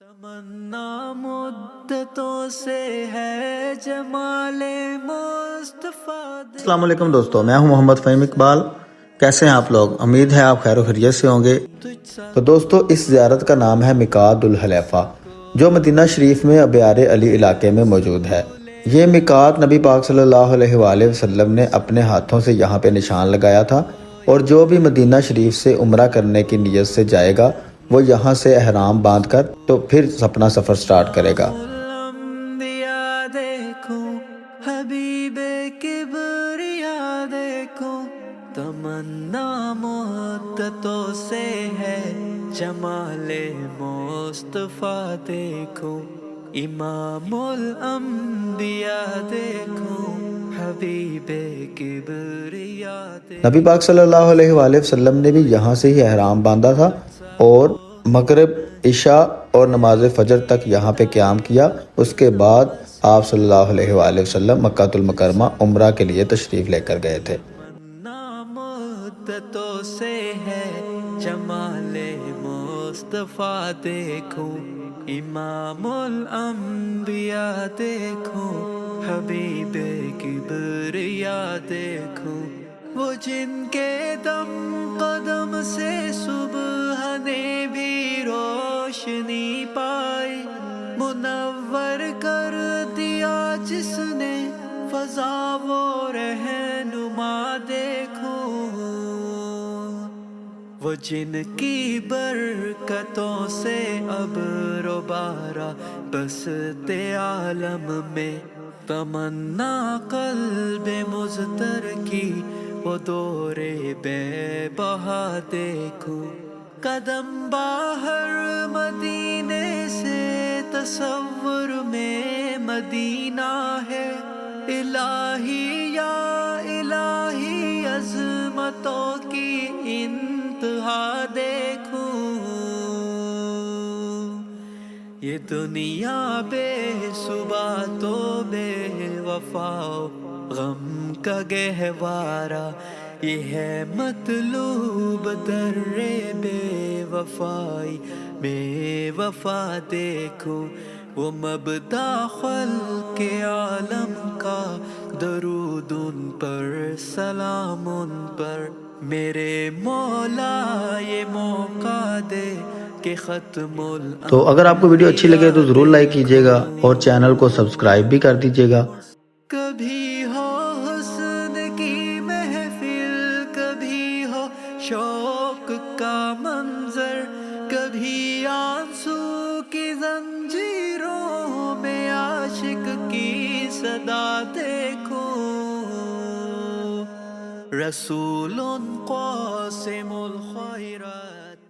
تمنا مدتوں سے ہے جمال مصطفیٰ السلام علیکم دوستو، میں ہوں محمد فہیم اقبال۔ کیسے ہیں آپ لوگ؟ امید ہے آپ خیر و خیریت سے ہوں گے۔ تو دوستو، اس زیارت کا نام ہے میقات الحلیفہ، جو مدینہ شریف میں ابیار علی علاقے میں موجود ہے۔ یہ میقات نبی پاک صلی اللہ علیہ وآلہ وسلم نے اپنے ہاتھوں سے یہاں پہ نشان لگایا تھا، اور جو بھی مدینہ شریف سے عمرہ کرنے کی نیت سے جائے گا وہ یہاں سے احرام باندھ کر تو پھر اپنا سفر سٹارٹ کرے گا۔ الانبیاء دیکھو، حبیب کبریا دیکھو، تمنا مدتوں سے ہے جمال مصطفیٰ دیکھو، امام الانبیاء دیکھو، حبیب کبریا دیکھو۔ نبی پاک صلی اللہ علیہ وآلہ وسلم نے بھی یہاں سے ہی احرام باندھا تھا اور مغرب، عشاء اور نماز فجر تک یہاں پہ قیام کیا۔ اس کے بعد آپ صلی اللہ علیہ وآلہ وسلم مکہ المکرمہ عمرہ کے لیے تشریف لے کر گئے تھے۔ تمنا مدتوں سے ہے جمال مصطفیٰ دیکھو، امام الانبیاء دیکھو، حبیب کبریا دیکھو، وہ جن کے دم قدم سے صبح نے بھی روشنی پائی، منور کر دیا جس نے فضا وہ رہنما دیکھو، وہ جن کی برکتوں سے ابر و بارہ بستے عالم میں، تمنا قلب مضطر کی وہ دور بے بہا دیکھو، قدم باہر مدینے سے تصور میں مدینہ ہے، الہی یا الہی عظمتوں کی انتہا دیکھو، یہ دنیا بے صبح تو بے وفا غم کا گہوارہ، یہ ہے مطلوب در بے وفائی، بے وفا دیکھو، وہ مبدا خلق عالم کا، درود ان پر، سلام ان پر، میرے مولا یہ موقع دے کہ ختم تو اگر آپ کو ویڈیو اچھی لگے تو ضرور لائک کیجیے گا اور چینل کو سبسکرائب بھی کر دیجیے گا۔ کبھی ہو حسن کی محفل، کبھی ہو شوق کا منظر، کبھی آنسو کی زنجیروں میں عاشق کی صدا دیکھو، رسول قاسم الخیرات